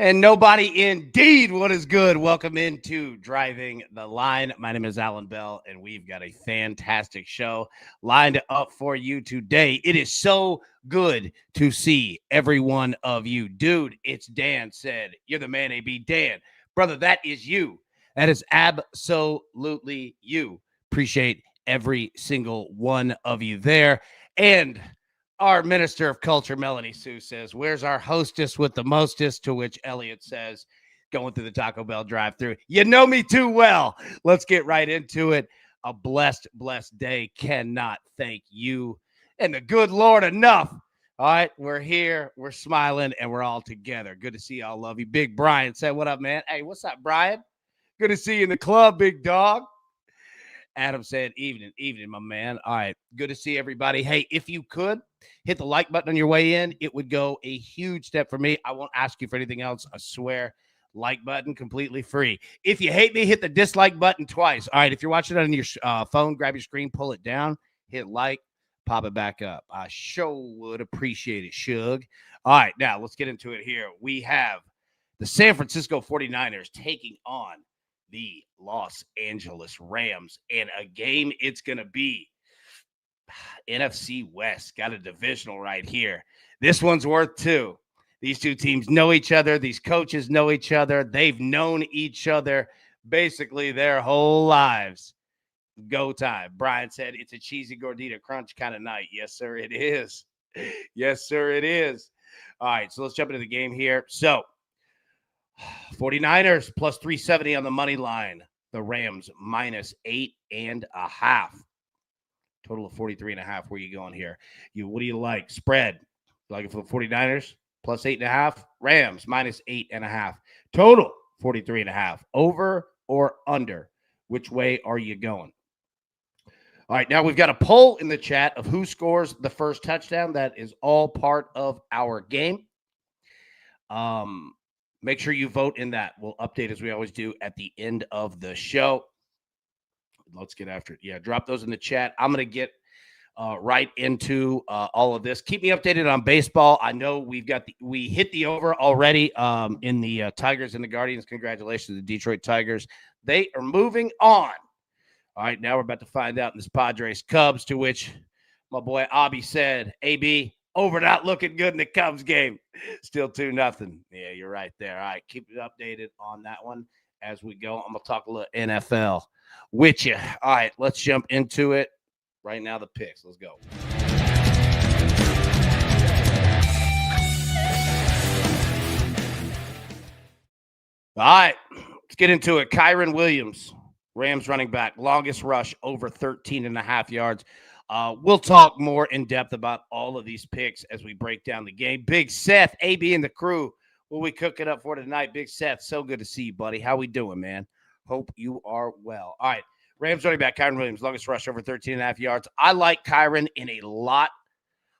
And nobody indeed. What is good? Welcome into Driving the Line. My name is Alan Bell, and we've got a fantastic show lined up for you today. It is so good to see every one of you. Dude, it's Dan said. You're the man, AB. Dan, brother, that is you. That is absolutely you. Appreciate every single one of you there. And our Minister of Culture, Melanie Sue, says, where's our hostess with the mostest? To which Elliot says, going through the Taco Bell drive-thru. You know me too well. Let's get right into it. A blessed day. Cannot thank you and the good Lord enough. All right, we're here, we're smiling, and we're all together. Good to see y'all. Love you. Big Brian said, what up, man? Hey, what's up, Brian? Good to see you in the club, big dog. Adam said, evening, my man. All right, good to see everybody. Hey, if you could, hit the like button on your way in. It would go a huge step for me. I won't ask you for anything else. I swear. Like button, completely free. If you hate me, hit the dislike button twice. All right, if you're watching it on your phone, grab your screen, pull it down, hit like, pop it back up. I sure would appreciate it, Shug. All right, now let's get into it here. We have the San Francisco 49ers taking on the Los Angeles Rams, and a game it's going to be. NFC West got a divisional right here. This one's worth two. These two teams know each other. These coaches know each other. They've known each other basically their whole lives. Go time. Brian said it's a cheesy gordita crunch kind of night. Yes, sir, it is. Yes, sir, it is. All right, so let's jump into the game here. So 49ers plus 370 on the money line. The Rams minus 8.5. Total of 43.5. Where you going here? What do you like? Spread. You like it for the 49ers? Plus 8.5. Rams minus 8.5. Total 43.5. Over or under? Which way are you going? All right, now we've got a poll in the chat of who scores the first touchdown. That is all part of our game. Make sure you vote in that. We'll update as we always do at the end of the show. Let's get after it. Yeah, drop those in the chat. I'm going to get right into all of this. Keep me updated on baseball. I know we hit the over already in the Tigers and the Guardians. Congratulations to the Detroit Tigers. They are moving on. All right, now we're about to find out in this Padres Cubs, to which my boy Abby said, AB, over not looking good in the Cubs game. Still 2-0. Yeah, you're right there. All right, keep it updated on that one as we go. I'm going to talk a little NFL with you. All right, let's jump into it. Right now, the picks. Let's go. All right, let's get into it. Kyren Williams, Rams running back, longest rush over 13.5 yards. We'll talk more in depth about all of these picks as we break down the game. Big Seth, AB and the crew, what we cooking up for tonight? Big Seth, so good to see you, buddy. How we doing, man? Hope you are well. All right, Rams running back, Kyren Williams, longest rush over 13.5 yards. I like Kyren in a lot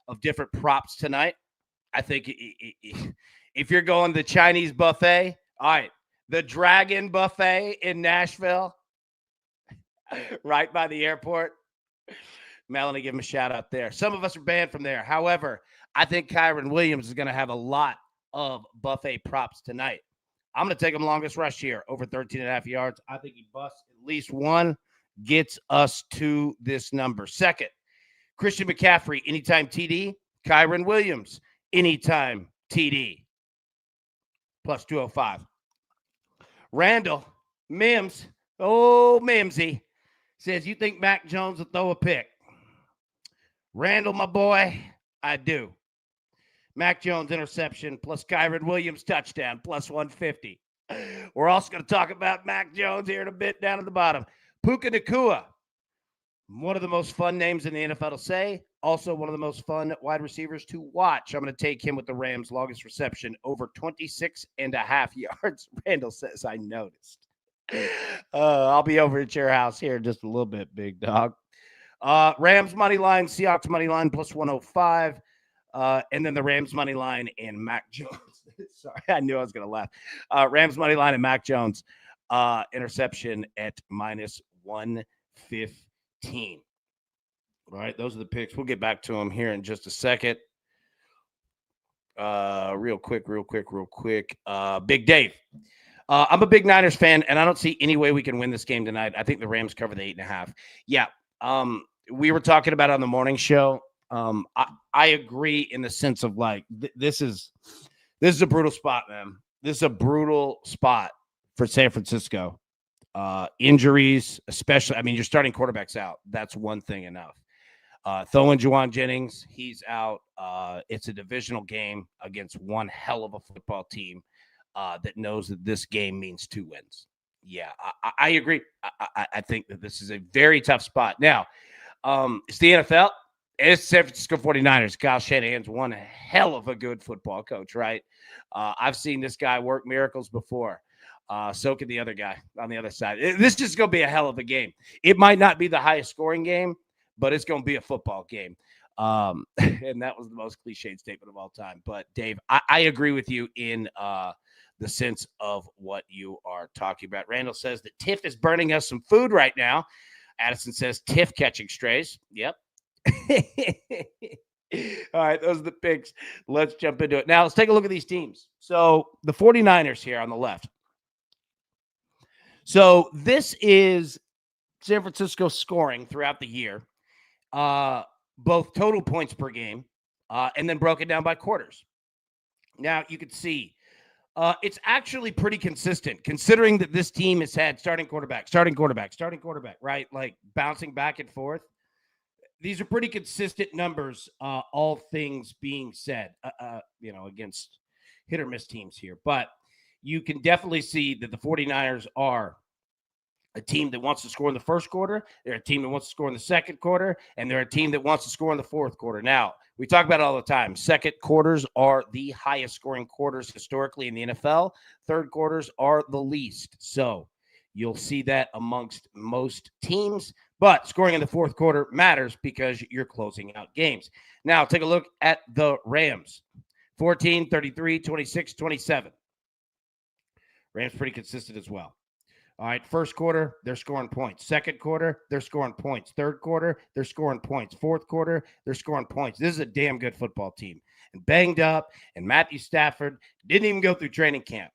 of different props tonight. I think if you're going the Chinese buffet, all right, the Dragon Buffet in Nashville, right by the airport. Melanie, give him a shout out there. Some of us are banned from there. However, I think Kyren Williams is going to have a lot of buffet props tonight. I'm going to take him longest rush here, over 13.5 yards. I think he busts at least one, gets us to this number. Second, Christian McCaffrey, anytime TD. Kyren Williams, anytime TD. Plus 205. Randall, Mims, oh, Mimsy, says, you think Mac Jones will throw a pick? Randall, my boy, I do. Mac Jones interception plus Kyren Williams touchdown plus 150. We're also going to talk about Mac Jones here in a bit down at the bottom. Puka Nacua, one of the most fun names in the NFL to say. Also one of the most fun wide receivers to watch. I'm going to take him with the Rams' longest reception over 26.5 yards. Randall says, I noticed. I'll be over at your house here in just a little bit, big dog. Rams money line, Seahawks money line plus 105. And then the Rams money line and Mac Jones. Sorry, I knew I was going to laugh. Rams money line and Mac Jones interception at minus 115. All right, those are the picks. We'll get back to them here in just a second. Real quick. Big Dave. I'm a big Niners fan, and I don't see any way we can win this game tonight. I think the Rams cover the 8.5. Yeah. We were talking about it on the morning show. I agree in the sense of like this is a brutal spot, man. This is a brutal spot for San Francisco. Injuries, especially. I mean, you're starting quarterbacks out. That's one thing enough. Throwing Juwan Jennings, he's out. It's a divisional game against one hell of a football team that knows that this game means 2 wins. Yeah, I agree. I think that this is a very tough spot. Now, it's the NFL. It's San Francisco 49ers. Kyle Shanahan's one hell of a good football coach, right? I've seen this guy work miracles before. So can the other guy on the other side. This is going to be a hell of a game. It might not be the highest scoring game, but it's going to be a football game. And that was the most cliched statement of all time. But, Dave, I agree with you in the sense of what you are talking about. Randall says that Tiff is burning us some food right now. Addison says Tiff catching strays. Yep. All right, those are the picks. Let's jump into it. Now, let's take a look at these teams. So, the 49ers here on the left. So, this is San Francisco scoring throughout the year, both total points per game and then broken down by quarters. Now, you can see it's actually pretty consistent considering that this team has had starting quarterback, right? Like bouncing back and forth. These are pretty consistent numbers, all things being said, against hit or miss teams here. But you can definitely see that the 49ers are a team that wants to score in the first quarter. They're a team that wants to score in the second quarter, and they're a team that wants to score in the fourth quarter. Now, we talk about it all the time. Second quarters are the highest scoring quarters historically in the NFL. Third quarters are the least. So you'll see that amongst most teams. But scoring in the fourth quarter matters because you're closing out games. Now, take a look at the Rams. 14, 33, 26, 27. Rams pretty consistent as well. All right, first quarter, they're scoring points. Second quarter, they're scoring points. Third quarter, they're scoring points. Fourth quarter, they're scoring points. This is a damn good football team. And banged up, and Matthew Stafford didn't even go through training camp.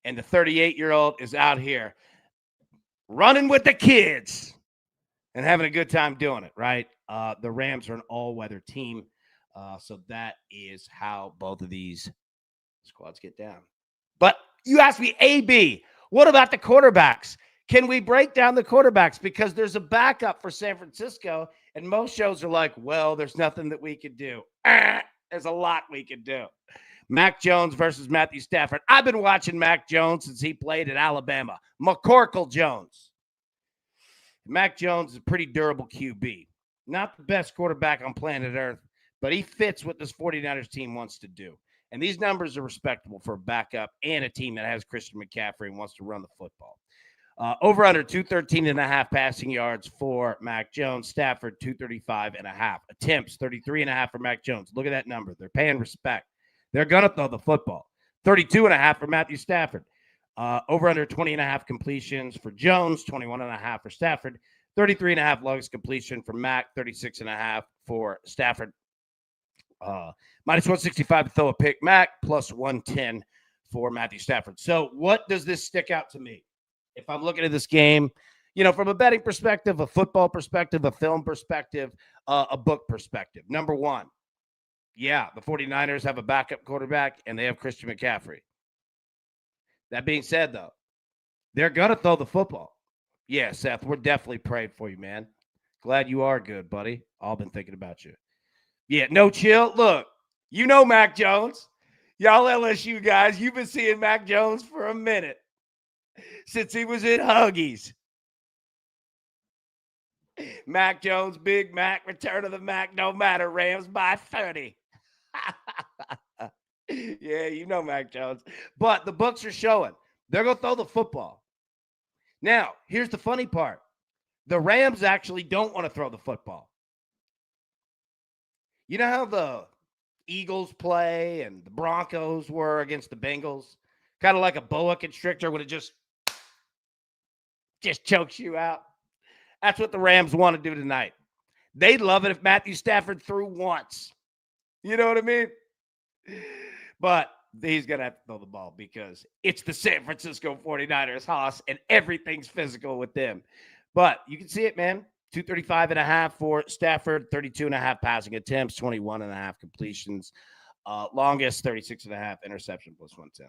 And the 38-year-old is out here running with the kids and having a good time doing it, right? The Rams are an all-weather team. So that is how both of these squads get down. But you asked me, AB, what about the quarterbacks? Can we break down the quarterbacks? Because there's a backup for San Francisco, and most shows are like, well, there's nothing that we could do. There's a lot we could do. Mac Jones versus Matthew Stafford. I've been watching Mac Jones since he played at Alabama. McCorkle Jones. Mac Jones is a pretty durable QB. Not the best quarterback on planet Earth, but he fits what this 49ers team wants to do. And these numbers are respectable for a backup and a team that has Christian McCaffrey and wants to run the football. Over under 213.5 passing yards for Mac Jones. Stafford, 235.5. Attempts, 33.5 for Mac Jones. Look at that number. They're paying respect. They're going to throw the football. 32.5 for Matthew Stafford. Over under 20.5 completions for Jones, 21.5 for Stafford. 33.5 longest completion for Mac, 36.5 for Stafford. Minus 165 to throw a pick, Mac, plus 110 for Matthew Stafford. So what does this stick out to me? If I'm looking at this game, from a betting perspective, a football perspective, a film perspective, a book perspective. Number one, yeah, the 49ers have a backup quarterback and they have Christian McCaffrey. That being said, though, they're going to throw the football. Yeah, Seth, we're definitely praying for you, man. Glad you are good, buddy. All been thinking about you. Yeah, no chill. Look, you know Mac Jones. Y'all LSU guys, you've been seeing Mac Jones for a minute since he was in Huggies. Mac Jones, Big Mac, return of the Mac, no matter, Rams by 30. Yeah, you know Mac Jones. But the books are showing they're going to throw the football. Now, here's the funny part. The Rams actually don't want to throw the football. You know how the Eagles play and the Broncos were against the Bengals? Kind of like a boa constrictor when it just chokes you out. That's what the Rams want to do tonight. They'd love it if Matthew Stafford threw once. You know what I mean? But he's going to have to throw the ball because it's the San Francisco 49ers, Haas, and everything's physical with them. But you can see it, man. 235.5 for Stafford, 32.5 passing attempts, 21.5 completions. Longest 36.5 interception plus 110.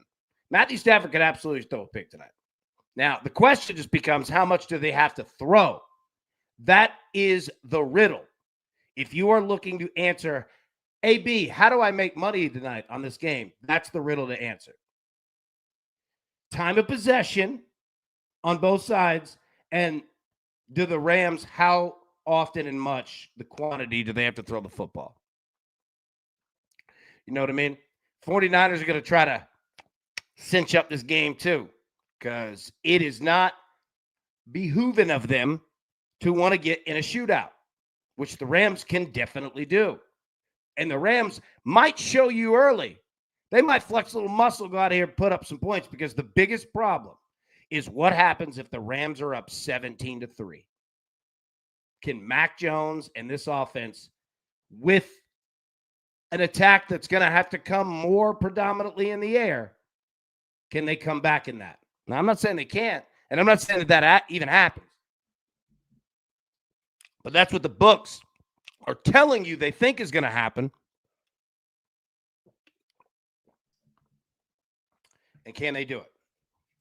Matthew Stafford could absolutely throw a pick tonight. Now, the question just becomes how much do they have to throw? That is the riddle. If you are looking to answer, AB, how do I make money tonight on this game? That's the riddle to answer. Time of possession on both sides, and do the Rams, how often and much, the quantity do they have to throw the football? You know what I mean? 49ers are going to try to cinch up this game too, because it is not behooving of them to want to get in a shootout, which the Rams can definitely do. And the Rams might show you early. They might flex a little muscle, go out here and put up some points, because the biggest problem is what happens if the Rams are up 17-3. Can Mac Jones and this offense, with an attack that's going to have to come more predominantly in the air, can they come back in that? Now, I'm not saying they can't, and I'm not saying that even happens. But that's what the books are telling you they think is going to happen. And can they do it?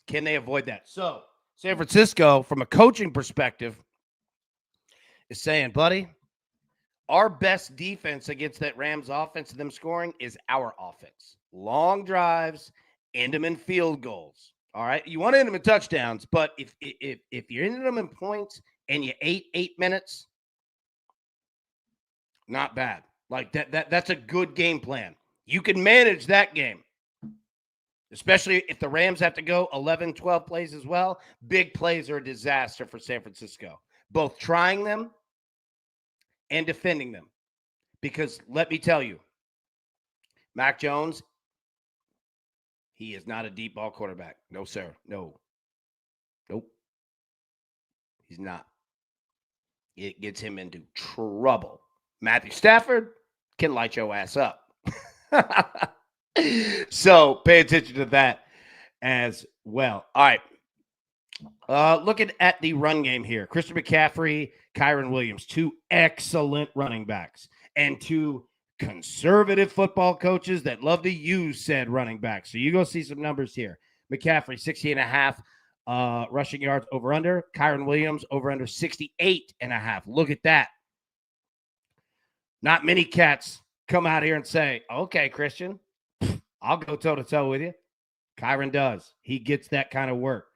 Can they avoid that? So, San Francisco, from a coaching perspective, is saying, buddy, our best defense against that Rams offense and them scoring is our offense. Long drives, end them in field goals. All right? You want to end them in touchdowns, but if you're ending them in points and you 8 minutes, not bad. Like that's a good game plan. You can manage that game. Especially if the Rams have to go 11, 12 plays as well. Big plays are a disaster for San Francisco. Both trying them and defending them. Because let me tell you, Mac Jones, he is not a deep ball quarterback. No, sir. No. Nope. He's not. It gets him into trouble. Matthew Stafford can light your ass up. So pay attention to that as well. All right. Looking at the run game here. Christian McCaffrey, Kyren Williams, two excellent running backs, and two conservative football coaches that love to use said running backs. So you go see some numbers here. McCaffrey, 60.5 rushing yards over under. Kyren Williams over under 68.5. Look at that. Not many cats come out here and say, okay, Christian, I'll go toe-to-toe with you. Kyren does. He gets that kind of work.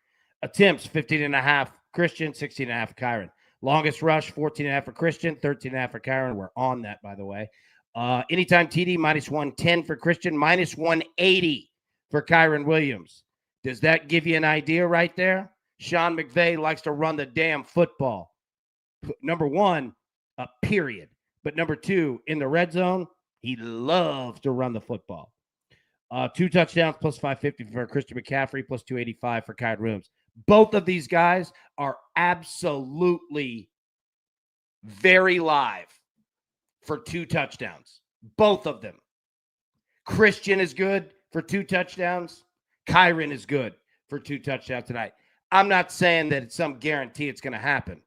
Attempts, 15.5 Christian, 16.5 Kyren. Longest rush, 14.5 for Christian, 13.5 for Kyren. We're on that, by the way. Anytime TD, minus 110 for Christian, minus 180 for Kyren Williams. Does that give you an idea right there? Sean McVay likes to run the damn football. Number one, period. But number two, in the red zone, he loves to run the football. 2 touchdowns plus 550 for Christian McCaffrey, plus 285 for Kyren Williams. Both of these guys are absolutely very live for 2 touchdowns. Both of them. Christian is good for 2 touchdowns. Kyren is good for 2 touchdowns tonight. I'm not saying that it's some guarantee it's going to happen.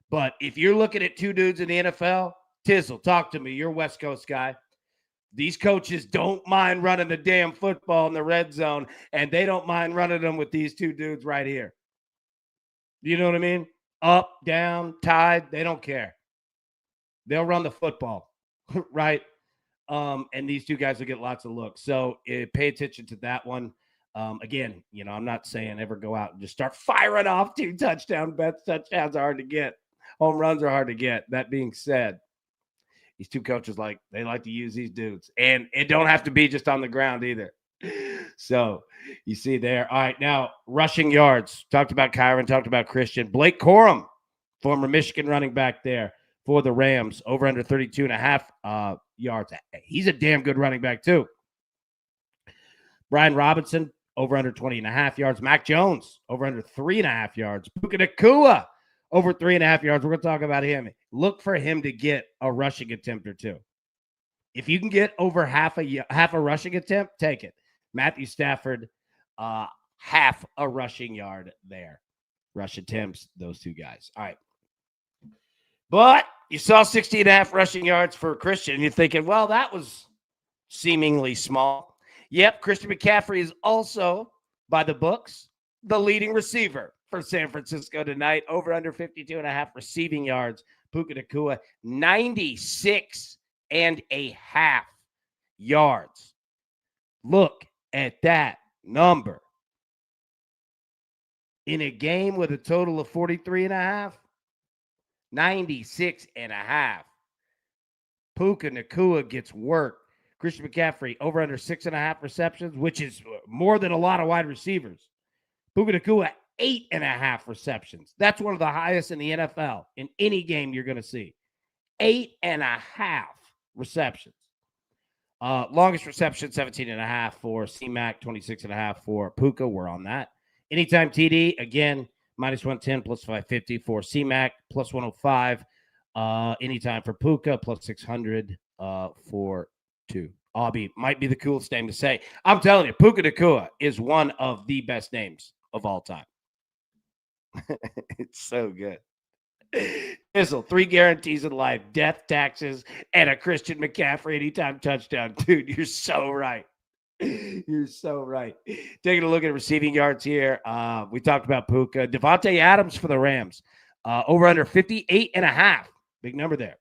But if you're looking at 2 dudes in the NFL, Tizzle, talk to me. You're a West Coast guy. These coaches don't mind running the damn football in the red zone, and they don't mind running them with these 2 dudes right here. You know what I mean? Up, down, tied, they don't care. They'll run the football, right? And these 2 guys will get lots of looks. So pay attention to that one. Again, I'm not saying ever go out and just start firing off 2 touchdown bets. Touchdowns are hard to get. Home runs are hard to get. That being said, these 2 coaches, they like to use these dudes. And it don't have to be just on the ground either. So you see there. All right, now rushing yards. Talked about Kyren, talked about Christian. Blake Corum, former Michigan running back there for the Rams, over under 32.5 yards. He's a damn good running back too. Brian Robinson, over under 20.5 yards. Mac Jones, over under 3.5 yards. Puka Nacua, over 3.5 yards. We're going to talk about him. Look for him to get a rushing attempt or 2. If you can get over half a rushing attempt, take it. Matthew Stafford, half a rushing yard there. Rush attempts, those two guys. All right. But you saw 60.5 rushing yards for Christian, and you're thinking, well, that was seemingly small. Yep, Christian McCaffrey is also, by the books, the leading receiver for San Francisco tonight. Over under 52.5 receiving yards. Puka Nacua, 96.5 yards. Look at that number. In a game with a total of 43.5, 96.5. Puka Nacua gets work. Christian McCaffrey, over under 6.5 receptions, which is more than a lot of wide receivers. Puka Nacua, 8.5 receptions. That's one of the highest in the NFL in any game you're going to see. 8.5 receptions. Longest reception, 17.5 for C-Mac, 26.5 for Puka. We're on that. Anytime TD, again, minus 110, plus 550 for C-Mac, plus 105. Anytime for Puka, plus 600 for 2. Aubie might be the coolest name to say. I'm telling you, Puka Nacua is one of the best names of all time. It's so good. This'll 3 guarantees in life, death, taxes, and a Christian McCaffrey anytime touchdown. Dude, you're so right. You're so right. Taking a look at receiving yards here. We talked about Puka. Devontae Adams for the Rams. Over under 58.5. Big number there.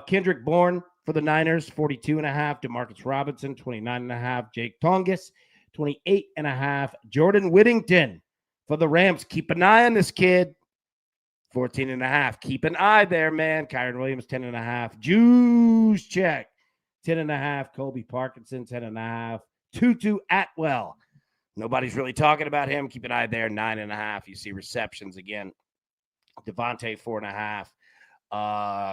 Kendrick Bourne for the Niners, 42.5. Demarcus Robinson, 29.5. Jake Tongas, 28.5. Jordan Whittington for the Rams. Keep an eye on this kid. 14.5. Keep an eye there, man. Kyron Williams, 10.5. Juice check, 10.5. Colby Parkinson, 10.5. Tutu Atwell. Nobody's really talking about him. Keep an eye there, 9.5. You see receptions again. Devontae, 4.5.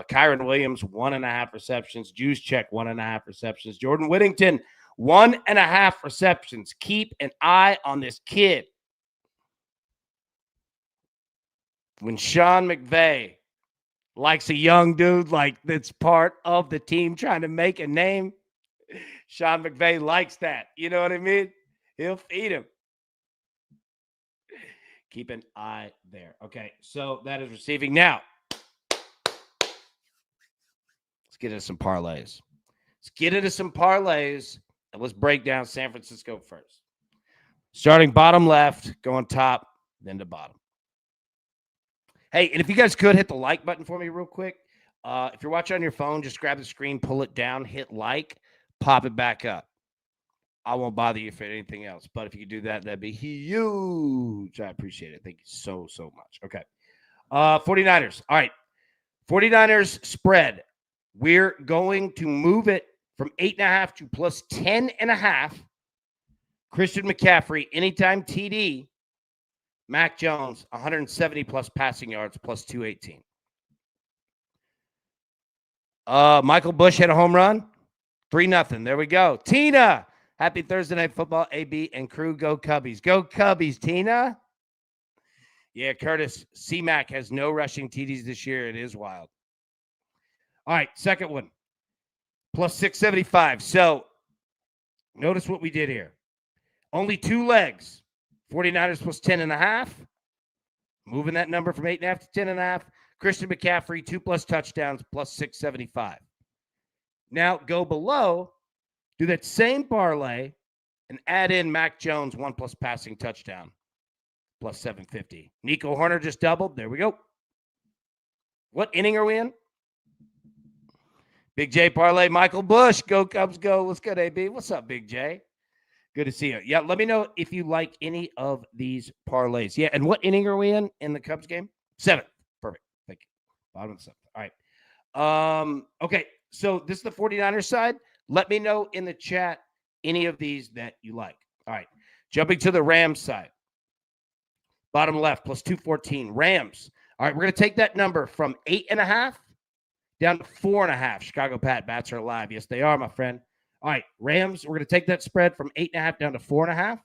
Kyron Williams, 1.5 receptions. Juice check, 1.5 receptions. Jordan Whittington, 1.5 receptions. Keep an eye on this kid. When Sean McVay likes a young dude like that's part of the team trying to make a name, Sean McVay likes that. You know what I mean? He'll feed him. Keep an eye there. Okay, so that is receiving. Now, let's get into some parlays. And let's break down San Francisco first. Starting bottom left, going top, then to bottom. Hey, and if you guys could hit the like button for me real quick. If you're watching on your phone, just grab the screen, pull it down, hit like, pop it back up. I won't bother you for anything else. But if you could do that, that'd be huge. I appreciate it. Thank you so, so much. Okay. 49ers. All right. 49ers spread. We're going to move it from 8.5 to plus 10.5. Christian McCaffrey, anytime TD. Mac Jones, 170 plus passing yards, plus 218. Michael Bush hit a home run. 3-0. There we go. Tina, happy Thursday Night Football, AB and crew. Go Cubbies. Go Cubbies, Tina. Yeah, Curtis, C-Mac has no rushing TDs this year. It is wild. All right, second one. Plus 675. So notice what we did here. Only 2 legs. 49ers plus 10.5. Moving that number from 8.5 to 10.5. Christian McCaffrey, 2+ touchdowns, plus 675. Now go below, do that same parlay, and add in Mac Jones, 1+ passing touchdown, plus 750. Nico Horner just doubled. There we go. What inning are we in? Big J parlay, Michael Bush. Go Cubs, go. What's good, AB? What's up, Big J? Good to see you. Yeah, let me know if you like any of these parlays. Yeah, and what inning are we in the Cubs game? 7th. Perfect. Thank you. Bottom of the 7th. All right. Okay, so this is the 49ers side. Let me know in the chat any of these that you like. All right. Jumping to the Rams side. Bottom left, plus 214. Rams. All right, we're going to take that number from 8.5 down to 4.5. Chicago Bats are alive. Yes, they are, my friend. All right, Rams, we're going to take that spread from 8.5 down to 4.5.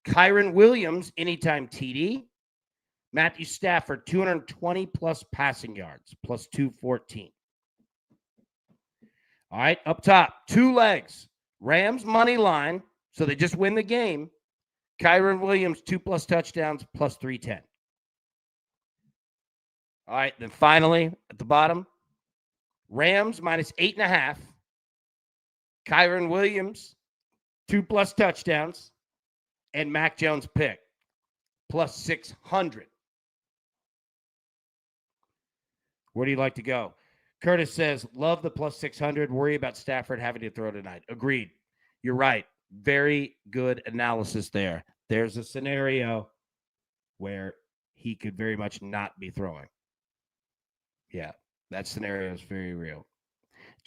Kyron Williams, anytime TD. Matthew Stafford, 220+ passing yards, plus 214. All right, up top, 2 legs. Rams money line, so they just win the game. Kyren Williams, 2+ touchdowns, plus 310. All right, then finally, at the bottom, Rams minus 8.5. Kyren Williams, 2+ touchdowns, and Mac Jones pick, plus 600. Where do you like to go? Curtis says, love the plus 600. Worry about Stafford having to throw tonight. Agreed. You're right. Very good analysis there. There's a scenario where he could very much not be throwing. Yeah, that scenario is very real.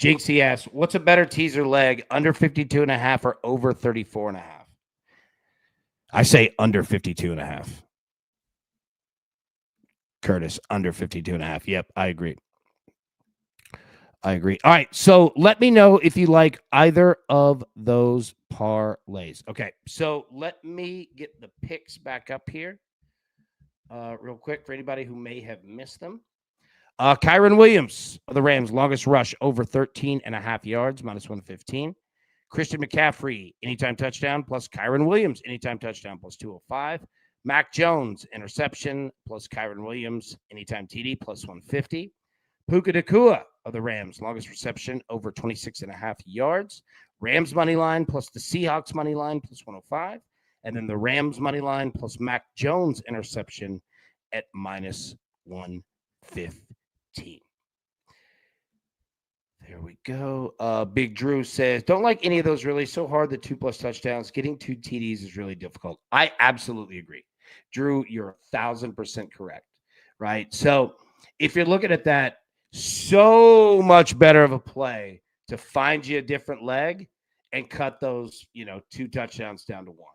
Jinxie asks, what's a better teaser leg, under 52.5 or over 34.5? I say under 52.5. Curtis, under 52.5. Yep, I agree. All right, so let me know if you like either of those parlays. Okay, so let me get the picks back up here real quick for anybody who may have missed them. Kyren Williams of the Rams, longest rush, over 13.5 yards, minus 115. Christian McCaffrey, anytime touchdown, plus Kyren Williams, anytime touchdown, plus 205. Mac Jones, interception, plus Kyren Williams, anytime TD, plus 150. Puka Nacua of the Rams, longest reception, over 26.5 yards. Rams money line plus the Seahawks money line, plus 105. And then the Rams money line plus Mac Jones interception at minus 115. There we go. Big Drew says, don't like any of those really. So hard, the 2+ touchdowns. Getting 2 TDs is really difficult. I absolutely agree. Drew, you're 1,000% correct, right? So if you're looking at that, so much better of a play to find you a different leg and cut those, 2 touchdowns down to 1.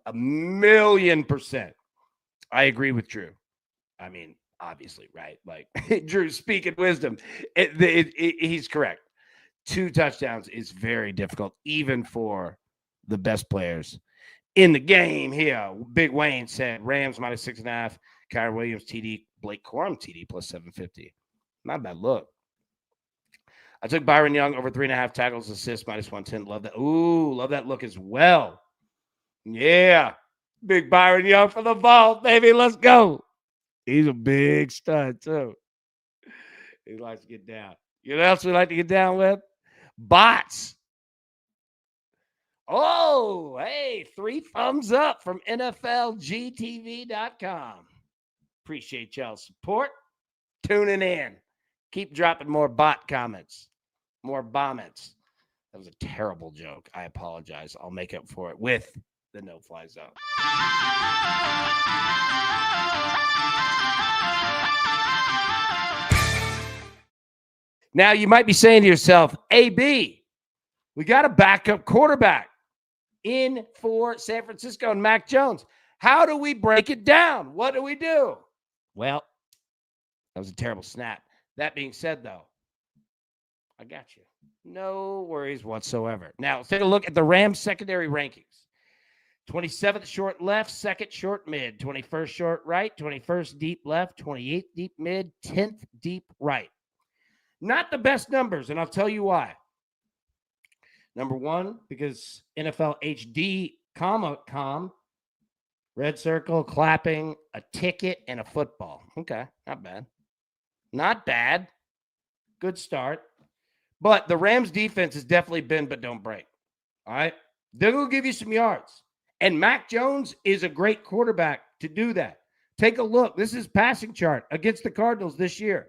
1,000,000%. I agree with Drew. I mean, obviously, right? Like Drew speaking wisdom. He's correct. 2 touchdowns is very difficult, even for the best players in the game here. Big Wayne said Rams minus 6.5. Kyren Williams TD, Blake Corum TD plus 750. Not a bad look. I took Byron Young over 3.5 tackles, assists, minus 110. Love that. Ooh, love that look as well. Yeah. Big Byron Young for the vault, baby. Let's go. He's a big stud, too. He likes to get down. You know what else we like to get down with? Bots. Oh, hey, 3 thumbs up from NFLGTV.com. Appreciate y'all's support. Tuning in. Keep dropping more bot comments. More bombits. That was a terrible joke. I apologize. I'll make up for it with the no-fly zone. Now, you might be saying to yourself, AB, we got a backup quarterback in for San Francisco and Mac Jones. How do we break it down? What do we do? Well, that was a terrible snap. That being said, though, I got you. No worries whatsoever. Now, let's take a look at the Rams secondary rankings. 27th short left, 2nd short mid, 21st short right, 21st deep left, 28th deep mid, 10th deep right. Not the best numbers, and I'll tell you why. Number 1, because NFL HD, com, red circle, clapping, a ticket, and a football. Okay, not bad. Not bad. Good start. But the Rams defense has definitely been but don't break. All right? They're going to give you some yards. And Mac Jones is a great quarterback to do that. Take a look. This is passing chart against the Cardinals this year.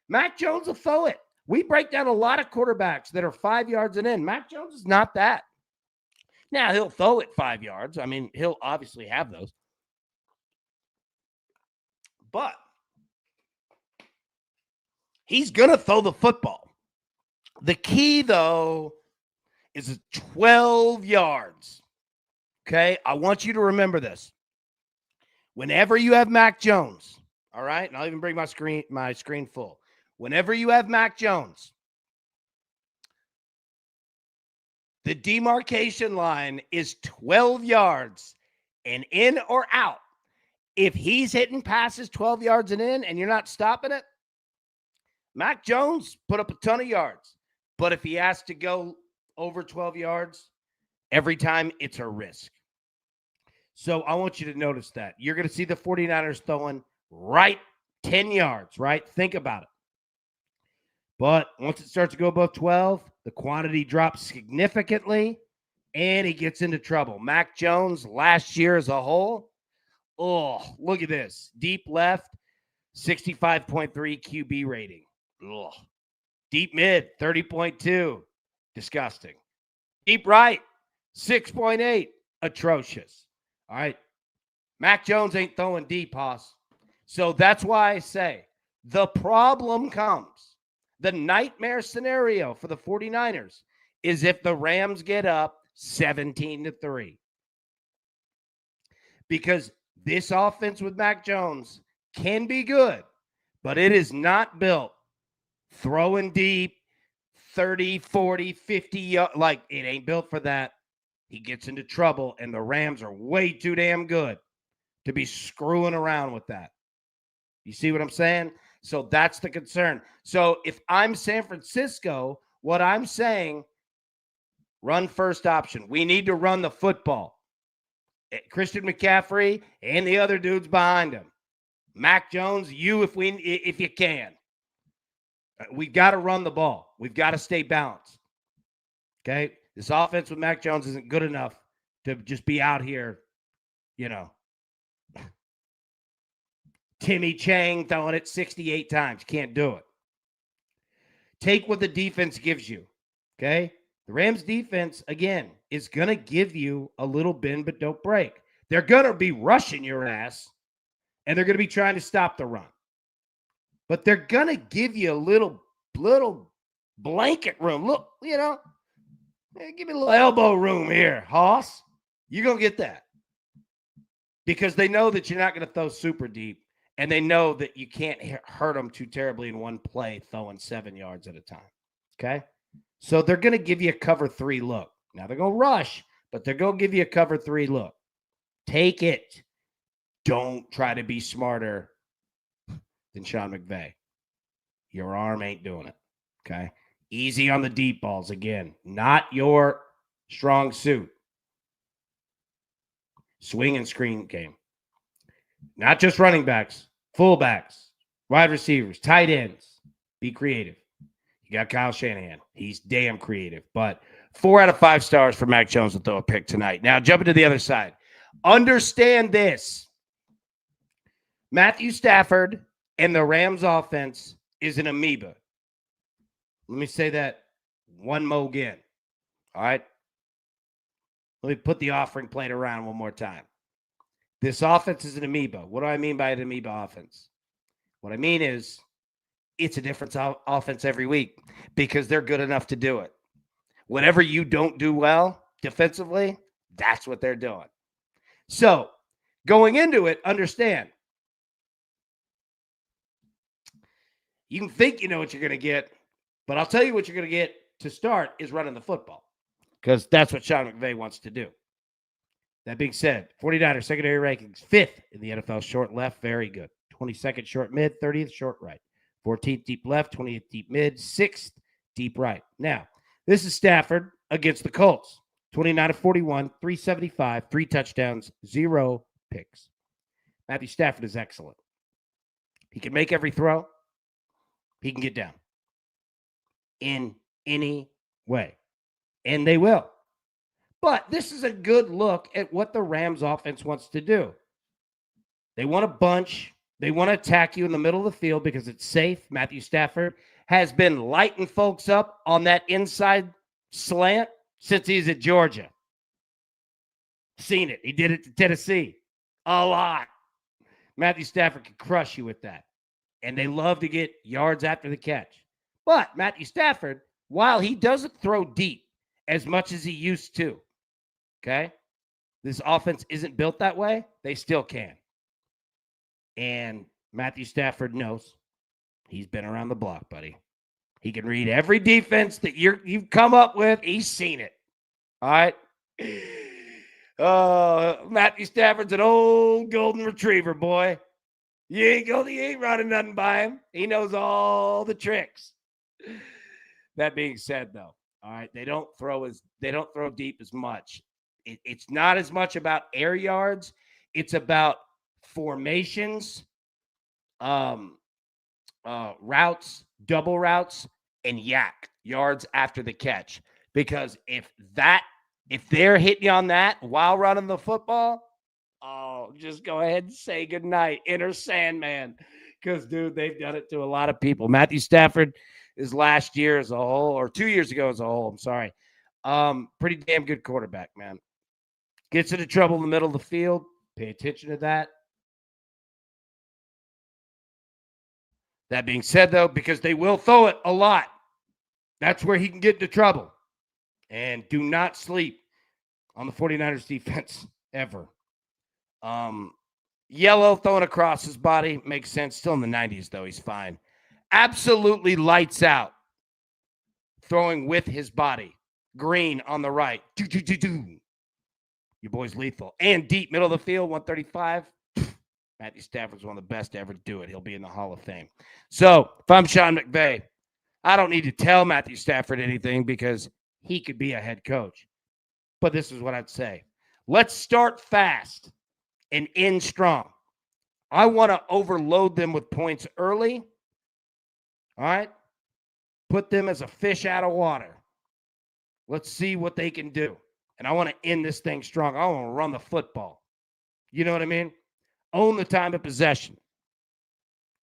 Mac Jones will throw it. We break down a lot of quarterbacks that are 5 yards and in. Mac Jones is not that. Now, he'll throw it 5 yards. I mean, he'll obviously have those. But he's going to throw the football. The key, though, is 12 yards. Okay? I want you to remember this. Whenever you have Mac Jones, all right? And I'll even bring my screen full. Whenever you have Mac Jones, the demarcation line is 12 yards and in or out. If he's hitting passes 12 yards and in and you're not stopping it, Mac Jones put up a ton of yards. But if he has to go over 12 yards every time, it's a risk. So I want you to notice that. You're going to see the 49ers throwing right 10 yards, right? Think about it. But once it starts to go above 12, the quantity drops significantly, and he gets into trouble. Mac Jones, last year as a whole, oh, look at this. Deep left, 65.3 QB rating. Ugh. Deep mid, 30.2. Disgusting. Deep right, 6.8. Atrocious. All right. Mac Jones ain't throwing deep, Hoss. So that's why I say the problem comes. The nightmare scenario for the 49ers is if the Rams get up 17-3. Because this offense with Mac Jones can be good, but it is not built throwing deep 30, 40, 50. Like, it ain't built for that. He gets into trouble, and the Rams are way too damn good to be screwing around with that. You see what I'm saying? So that's the concern. So if I'm San Francisco, what I'm saying, run first option. We need to run the football. Christian McCaffrey and the other dudes behind him. Mac Jones, if you can. We've got to run the ball. We've got to stay balanced. Okay? This offense with Mac Jones isn't good enough to just be out here, Timmy Chang throwing it 68 times. Can't do it. Take what the defense gives you. Okay? The Rams defense, again, is going to give you a little bend but don't break. They're going to be rushing your ass, and they're going to be trying to stop the run. But they're going to give you a little blanket room. Look, give me a little elbow room here, Hoss. You're going to get that. Because they know that you're not going to throw super deep, and they know that you can't hurt them too terribly in one play throwing 7 yards at a time. Okay? So they're going to give you a cover 3 look. Now they're going to rush, but they're going to give you a cover 3 look. Take it. Don't try to be smarter than Sean McVay. Your arm ain't doing it. Okay? Easy on the deep balls. Again, not your strong suit. Swing and screen game. Not just running backs, fullbacks, wide receivers, tight ends. Be creative. You got Kyle Shanahan. He's damn creative. But 4 out of 5 stars for Mac Jones to throw a pick tonight. Now, jumping to the other side. Understand this. Matthew Stafford and the Rams offense is an amoeba. Let me say that one more again. All right? Let me put the offering plate around one more time. This offense is an amoeba. What do I mean by an amoeba offense? What I mean is it's a different offense every week because they're good enough to do it. Whatever you don't do well defensively, that's what they're doing. So, going into it, understand. You can think you know what you're going to get, but I'll tell you what you're going to get to start is running the football because that's what Sean McVay wants to do. That being said, 49ers secondary rankings, 5th in the NFL short left, very good. 22nd short mid, 30th short right. 14th deep left, 20th deep mid, 6th deep right. Now, this is Stafford against the Colts. 29 of 41, 375, 3 touchdowns, 0 picks. Matthew Stafford is excellent. He can make every throw. He can get down in any way. And they will. But this is a good look at what the Rams offense wants to do. They want to bunch. They want to attack you in the middle of the field because it's safe. Matthew Stafford has been lighting folks up on that inside slant since he's at Georgia. Seen it. He did it to Tennessee a lot. Matthew Stafford can crush you with that. And they love to get yards after the catch. But Matthew Stafford, while he doesn't throw deep as much as he used to, okay, this offense isn't built that way, they still can. And Matthew Stafford knows he's been around the block, buddy. He can read every defense that you've come up with. He's seen it. All right? Matthew Stafford's an old golden retriever, boy. You ain't running nothing by him. He knows all the tricks. That being said, though, all right, they don't throw deep as much. It's not as much about air yards. It's about formations, um, routes, double routes, and yak yards after the catch. Because if they're hitting you on that while running the football, oh, just go ahead and say goodnight, inner Sandman. Because, dude, they've done it to a lot of people. Matthew Stafford is last year as a whole, or 2 years ago as a whole. I'm sorry. Pretty damn good quarterback, man. Gets into trouble in the middle of the field. Pay attention to that. That being said, though, because they will throw it a lot, that's where he can get into trouble. And do not sleep on the 49ers defense ever. Yellow throwing across his body makes sense. Still in the 90s, though. He's fine. Absolutely lights out. Throwing with his body. Green on the right. Your boy's lethal. And deep, middle of the field, 135. Matthew Stafford's one of the best to ever do it. He'll be in the Hall of Fame. So, if I'm Sean McVay, I don't need to tell Matthew Stafford anything because he could be a head coach. But this is what I'd say. Let's start fast and end strong. I want to overload them with points early. All right? Put them as a fish out of water. Let's see what they can do. And I want to end this thing strong. I want to run the football. You know what I mean? Own the time of possession.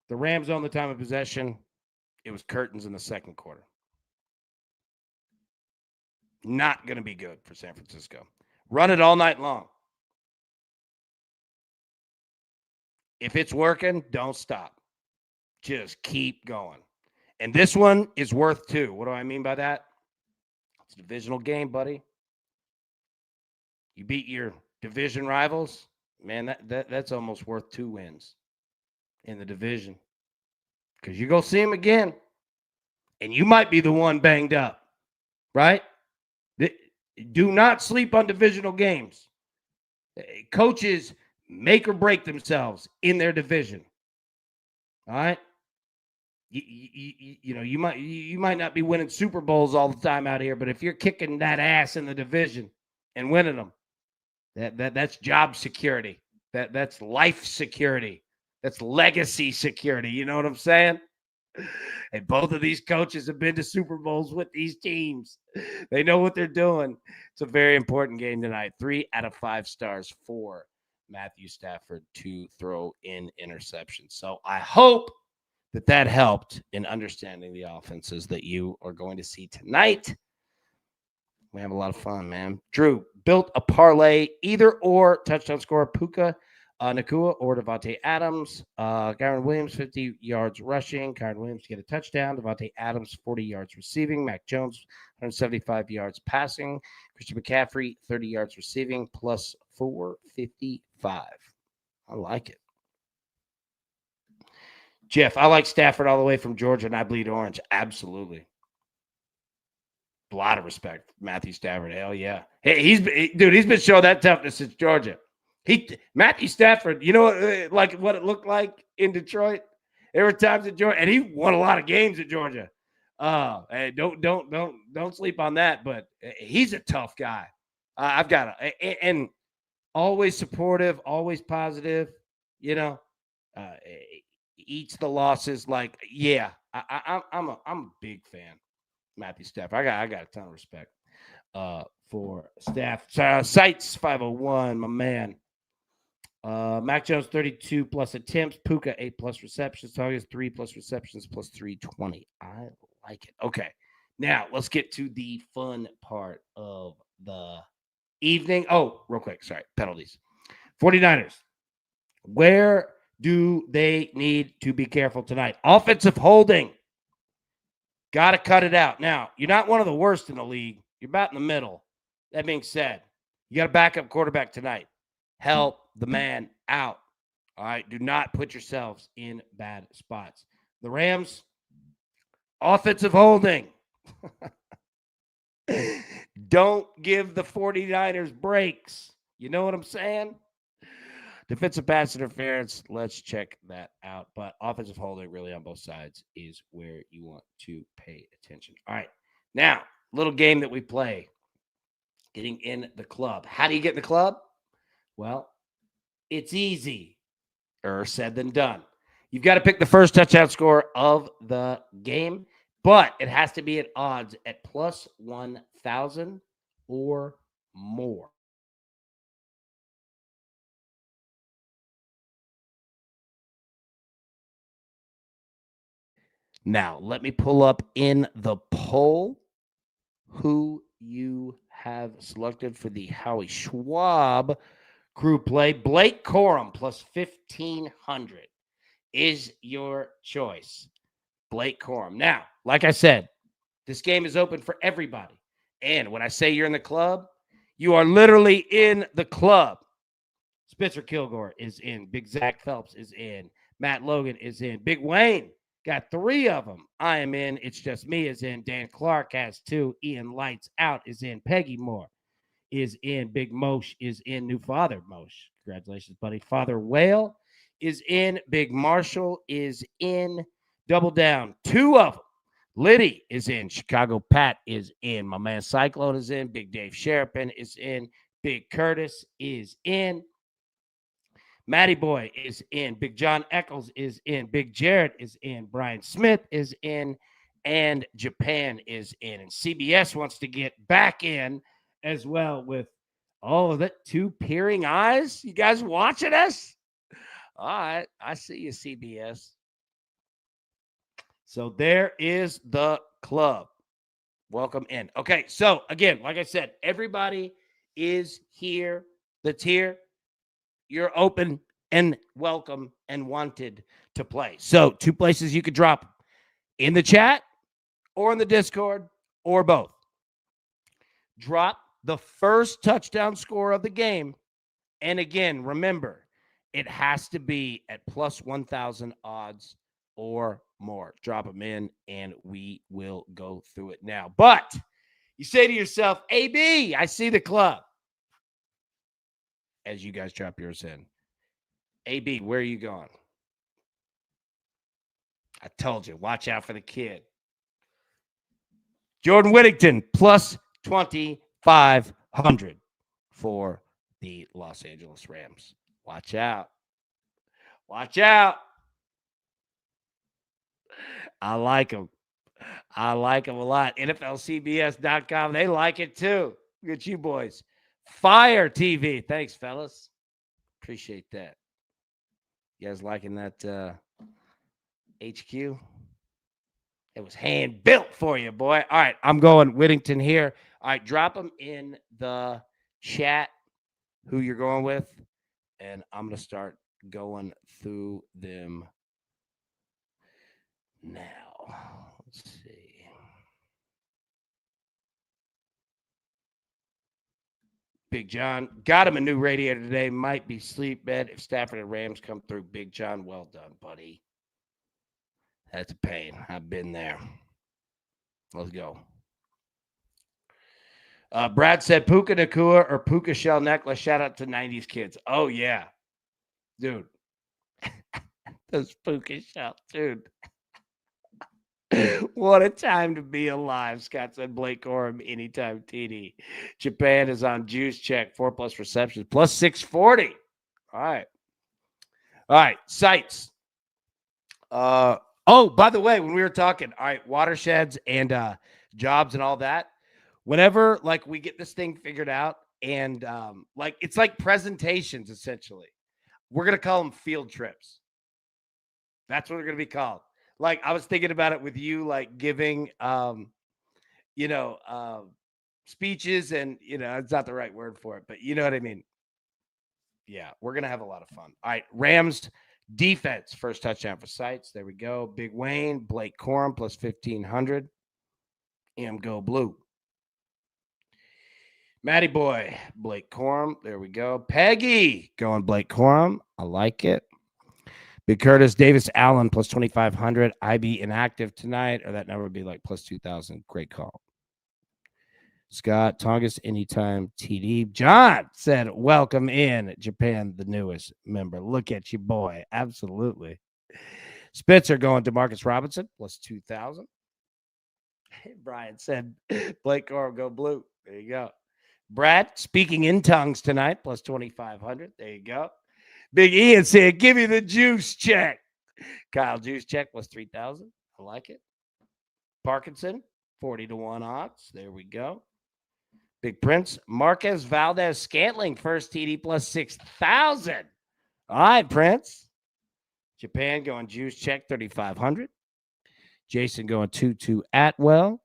The Rams own the time of possession. It was curtains in the second quarter. Not going to be good for San Francisco. Run it all night long. If it's working, don't stop. Just keep going. And this one is worth 2. What do I mean by that? It's a divisional game, buddy. You beat your division rivals, man, that's almost worth 2 wins in the division. Because you go see them again, and you might be the one banged up, right? Do not sleep on divisional games. Coaches make or break themselves in their division. All right? You might not be winning Super Bowls all the time out here, but if you're kicking that ass in the division and winning them, that's job security. That's life security. That's legacy security. You know what I'm saying? And both of these coaches have been to Super Bowls with these teams. They know what they're doing. It's a very important game tonight. 3 out of 5 stars for Matthew Stafford to throw in interceptions. So I hope that helped in understanding the offenses that you are going to see tonight. We have a lot of fun, man. Drew built a parlay, either or touchdown scorer Puka Nacua or Devontae Adams. Kyren Williams, 50 yards rushing. Kyren Williams to get a touchdown. Devontae Adams, 40 yards receiving. Mac Jones, 175 yards passing. Christian McCaffrey, 30 yards receiving, plus 455. I like it. Jeff, I like Stafford all the way from Georgia, and I bleed orange. Absolutely. A lot of respect, Matthew Stafford. Hell yeah. Hey, he's been showing that toughness since Georgia. Matthew Stafford, you know, like what it looked like in Detroit. There were times at Georgia, and he won a lot of games at Georgia. Hey, don't sleep on that. But he's a tough guy. I've got and always supportive, always positive. You know, eats the losses. Like, yeah, I'm a big fan. Matthew Stafford. I got a ton of respect for Staff. Sites 501, my man. Mac Jones 32 plus attempts. Puka 8 plus receptions. Targets 3 plus receptions plus 320. I like it. Okay, now let's get to the fun part of the evening. Oh, real quick. Sorry, penalties. 49ers. Where do they need to be careful tonight? Offensive holding. Got to cut it out. Now, you're not one of the worst in the league. You're about in the middle. That being said, you got a backup quarterback tonight. Help the man out. All right? Do not put yourselves in bad spots. The Rams, offensive holding. Don't give the 49ers breaks. You know what I'm saying? Defensive pass interference, let's check that out. But offensive holding, really, on both sides is where you want to pay attention. All right. Now, little game that we play, getting in the club. How do you get in the club? Well, it's easy, said than done. You've got to pick the first touchdown score of the game, but it has to be at odds at plus 1,000 or more. Now, let me pull up in the poll who you have selected for the Howie Schwab crew play. Blake Corum plus 1,500 is your choice. Blake Corum. Now, like I said, this game is open for everybody. And when I say you're in the club, you are literally in the club. Spencer Kilgore is in. Big Zach Phelps is in. Matt Logan is in. Big Wayne got 3 of them. I am in. It's Just Me is in. Dan Clark has 2. Ian Lights Out is in. Peggy Moore is in. Big Mosh is in. New Father Mosh. Congratulations, buddy. Father Whale is in. Big Marshall is in. Double Down. 2 of them. Liddy is in. Chicago Pat is in. My man Cyclone is in. Big Dave Sherpin is in. Big Curtis is in. Matty Boy is in. Big John Eccles is in. Big Jared is in. Brian Smith is in. And Japan is in. And CBS wants to get back in as well with all of it. 2 peering eyes. You guys watching us? All right. I see you, CBS. So there is the club. Welcome in. Okay. So again, like I said, everybody is here that's here. You're open and welcome and wanted to play. So 2 places you could drop in the chat or in the Discord or both. Drop the first touchdown score of the game. And again, remember, it has to be at plus 1,000 odds or more. Drop them in and we will go through it now. But you say to yourself, AB, I see the club. As you guys drop yours in. AB, where are you going? I told you, watch out for the kid. Jordan Whittington, plus 2,500 for the Los Angeles Rams. Watch out. Watch out. I like them. I like them a lot. NFLCBS.com, they like it too. Look at you boys. Fire TV. Thanks, fellas. Appreciate that. You guys liking that HQ? It was hand built for you, boy. All right, I'm going Whittington here. All right, drop them in the chat who you're going with, and I'm going to start going through them now. Let's see. Big John got him a new radiator today. Might be sleep bed if Stafford and Rams come through. Big John, well done, buddy. That's a pain. I've been there. Let's go. Brad said Puka Nakua or Puka shell necklace. Shout out to 90s kids. Oh, yeah. Dude. Those Puka shell. Dude. What a time to be alive. Scott said Blake Corum anytime TD. Japan is on juice check. 4+ receptions. Plus 640. All right. All right. Sites. By the way, when we were talking, all right, watersheds and jobs and all that, whenever like we get this thing figured out and like it's like presentations essentially. We're going to call them field trips. That's what they're going to be called. Like I was thinking about it with you, like giving, speeches and, it's not the right word for it, but you know what I mean? Yeah, we're going to have a lot of fun. All right, Rams defense, first touchdown for Sites. There we go. Big Wayne, Blake Corum, plus 1,500. Go Blue. Matty Boy, Blake Corum. There we go. Peggy going Blake Corum. I like it. Big Curtis, Davis Allen, plus 2,500. IB inactive tonight, or that number would be like plus 2,000. Great call. Scott, Tongass, anytime TD. John said, welcome in Japan, the newest member. Look at you, boy. Absolutely. Spitzer going to Marcus Robinson, plus 2,000. Brian said, Blake Corum, go blue. There you go. Brad, speaking in tongues tonight, plus 2,500. There you go. Big Ian said, give me the juice check. Kyle, juice check, plus 3,000. I like it. Parkinson, 40-1 odds. There we go. Big Prince, Marquez Valdez Scantling, first TD, plus 6,000. All right, Prince. Japan going juice check, 3,500. Jason going 2-2 Atwell.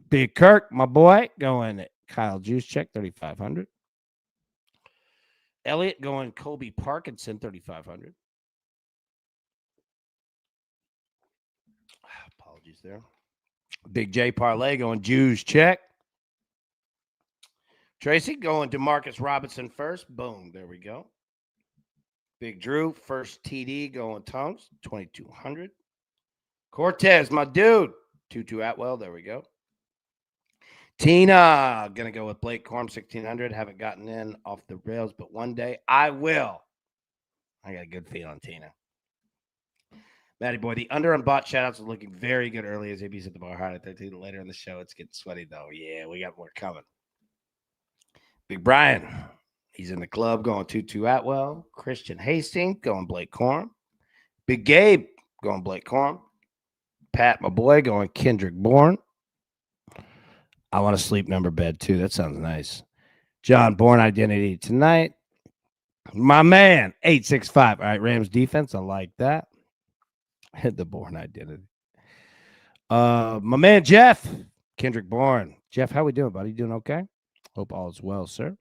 Big Kirk, my boy, going Kyle juice check, 3,500. Elliott going Kobe Parkinson, 3,500. Apologies there. Big J Parlay going juice check. Tracy going to Marcus Robinson first. Boom. There we go. Big Drew, first TD going Tongues, 2,200. Cortez, my dude, 2-2 Atwell. There we go. Tina, going to go with Blake Corum, 1,600. Haven't gotten in off the rails, but one day I will. I got a good feeling, Tina. Matty boy, the under and bot shoutouts are looking very good early as AB's at the bar hard at 13. Later in the show, it's getting sweaty, though. Yeah, we got more coming. Big Brian, he's in the club going 2-2 Atwell. Christian Hastings going Blake Corum. Big Gabe going Blake Corum. Pat, my boy, going Kendrick Bourne. I want a sleep number bed, too. That sounds nice. John, Bourne identity tonight. My man, 865. All right, Rams defense. I like that. Hit the Bourne identity. My man, Jeff, Kendrick Bourne. Jeff, how we doing, buddy? You doing okay? Hope all is well, sir.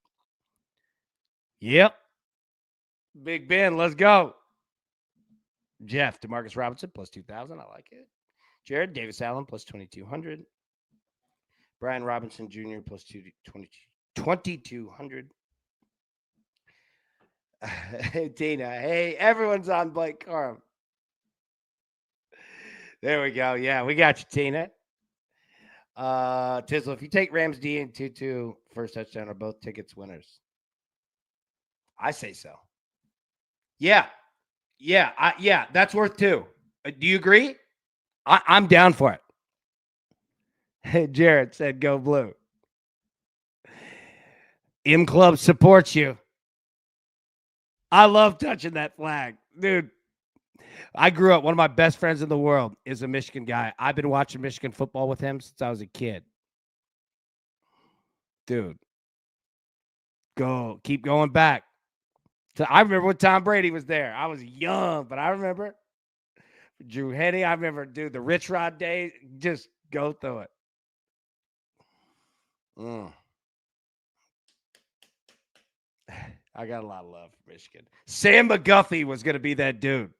Yep. Big Ben, let's go. Jeff, DeMarcus Robinson, plus 2,000. I like it. Jared, Davis Allen, plus 2,200. Brian Robinson Jr., plus 2,200. Tina, hey, everyone's on Blake Corum. There we go. Yeah, we got you, Tina. Tizzle, if you take Rams D and 2-2 first touchdown, are both tickets winners? I say so. Yeah, that's worth 2. Do you agree? I'm down for it. Jared said, go blue. M Club supports you. I love touching that flag. Dude, I grew up, one of my best friends in the world is a Michigan guy. I've been watching Michigan football with him since I was a kid. Dude, keep going back. So I remember when Tom Brady was there. I was young, but I remember Drew Henny. I remember, dude, the Rich Rod days. Just go through it. I got a lot of love for Michigan. Sam McGuffey was going to be that dude.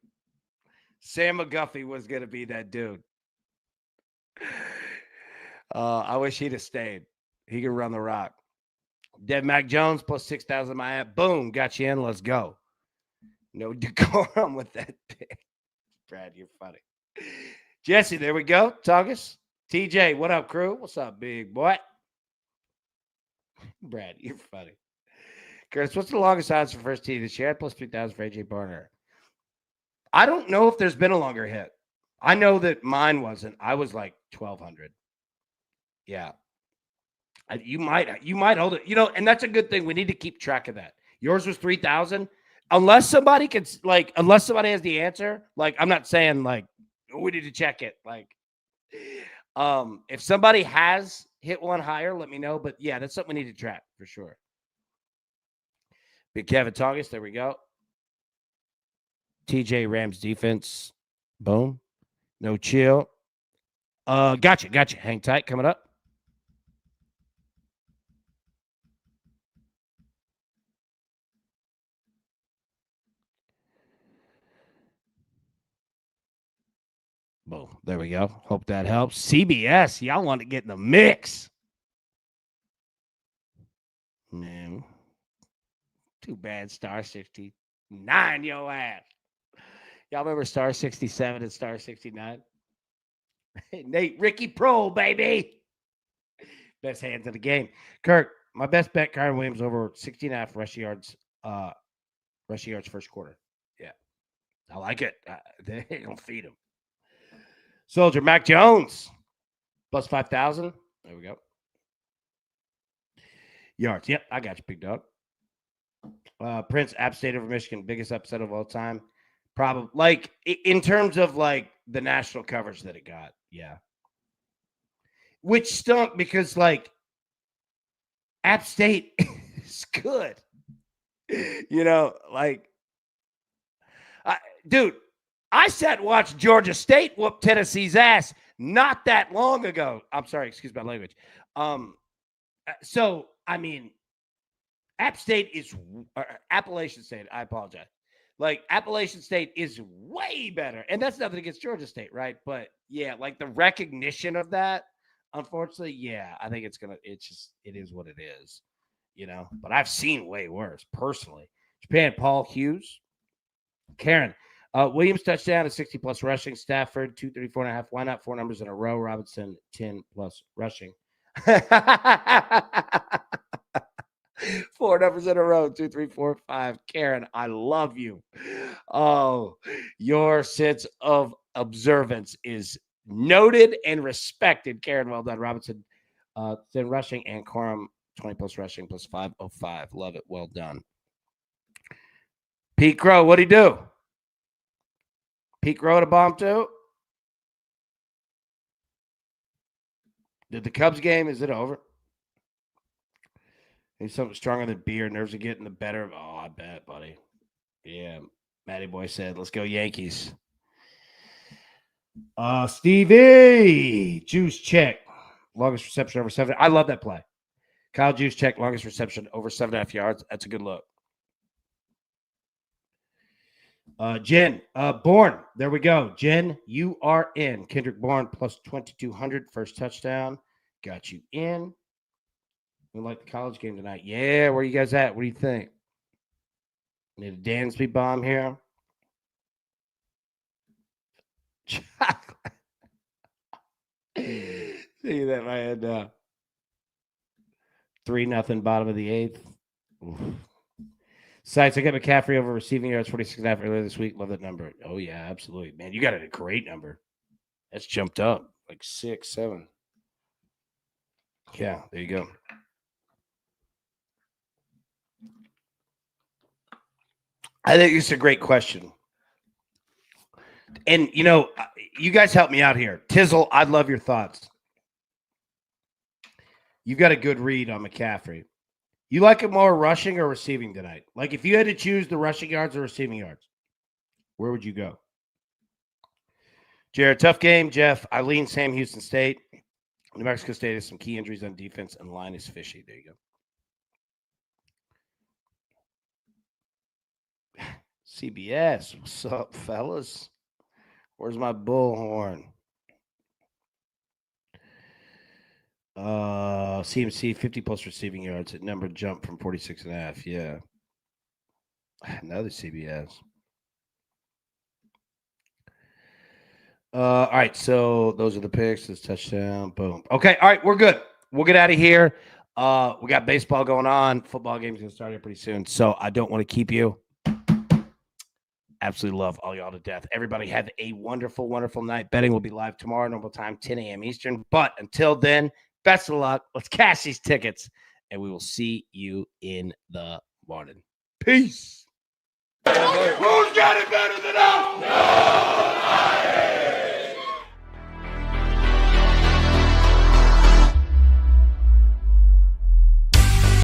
I wish he'd have stayed. He could run the rock. Dead Mac Jones plus 6,000 my app. Boom, got you in. Let's go. No decorum with that pick. Brad, you're funny. Jesse, there we go. Tongass. TJ, what up, crew? What's up, big boy? Brad, you're funny. Curtis, what's the longest odds for first tee this year? Plus 3,000 for AJ Barner. I don't know if there's been a longer hit. I know that mine wasn't. I was like 1,200. Yeah. You might hold it, and that's a good thing. We need to keep track of that. Yours was 3,000. Unless somebody has the answer, I'm not saying we need to check it. If somebody has hit one higher, let me know. But yeah, that's something we need to track for sure. Big Kevin Tongass, there we go. TJ Rams defense. Boom. No chill. Gotcha. Hang tight. Coming up. Boom. There we go. Hope that helps. CBS, y'all want to get in the mix. Man. Too bad Star 69, yo ass. Y'all remember Star 67 and Star 69? Nate, Ricky Pro, baby. Best hands in the game. Kirk, my best bet, Kyren Williams over 16.5 rushing yards. Rushing yards first quarter. Yeah, I like it. They don't feed him. Soldier, Mac Jones plus 5,000. There we go. Yards. Yep, I got you, big dog. Prince, App State over Michigan, biggest upset of all time. Probably, like, in terms of, like, the national coverage that it got. Yeah. Which stunk because, like, App State is good. You know, like, dude, I sat and watched Georgia State whoop Tennessee's ass not that long ago. I'm sorry, excuse my language. So, I mean, App State is Appalachian State. I apologize. Like, Appalachian State is way better. And that's nothing against Georgia State, right? But yeah, like the recognition of that, unfortunately, yeah, I think it is what it is, you know. But I've seen way worse personally. Japan, Paul Hughes. Karen, Williams touchdown at 60 plus rushing. Stafford, 234.5. Why not 4 numbers in a row? Robinson, 10 plus rushing. 4 numbers in a row, 2, 3, 4, 5. Karen, I love you. Oh, your sense of observance is noted and respected. Karen, well done. Robinson, 10 rushing, and Corum, 20 plus rushing, plus 505. Love it. Well done. Pete Crow, what'd he do? Pete Crow at a bomb too? Did the Cubs game, is it over? Maybe something stronger than beer. Nerves are getting the better. Oh, I bet, buddy. Yeah. Matty Boy said, let's go Yankees. Stevie. Juice check. Longest reception over 7. I love that play. Kyle Juice check. Longest reception over 7.5 yards. That's a good look. Jen. Bourne. There we go. Jen, you are in. Kendrick Bourne plus 2,200. First touchdown. Got you in. We like the college game tonight. Yeah, where you guys at? What do you think? Need a Dansby bomb here. Chocolate. See that, my head. 3-0, bottom of the 8th. Oof. Sites, I got McCaffrey over receiving yards 46.5 earlier this week. Love that number. Oh, yeah, absolutely. Man, you got a great number. That's jumped up like 6, 7. Yeah, there you go. I think it's a great question. And, you know, you guys help me out here. Tizzle, I'd love your thoughts. You've got a good read on McCaffrey. You like it more rushing or receiving tonight? Like, if you had to choose the rushing yards or receiving yards, where would you go? Jared, tough game, Jeff. Eileen, Sam Houston State. New Mexico State has some key injuries on defense, and line is fishy. There you go. CBS, what's up, fellas? Where's my bullhorn? CMC 50 plus receiving yards. At number jump from 46.5. Yeah. Another CBS. All right, so those are the picks. This touchdown. Boom. Okay, all right, we're good. We'll get out of here. We got baseball going on. Football game's gonna start here pretty soon, so I don't want to keep you. Absolutely love all y'all to death. Everybody have a wonderful, wonderful night. Betting will be live tomorrow, normal time, 10 a.m. Eastern. But until then, best of luck. Let's cash these tickets, and we will see you in the morning. Peace. Who's got it better than us? Nobody.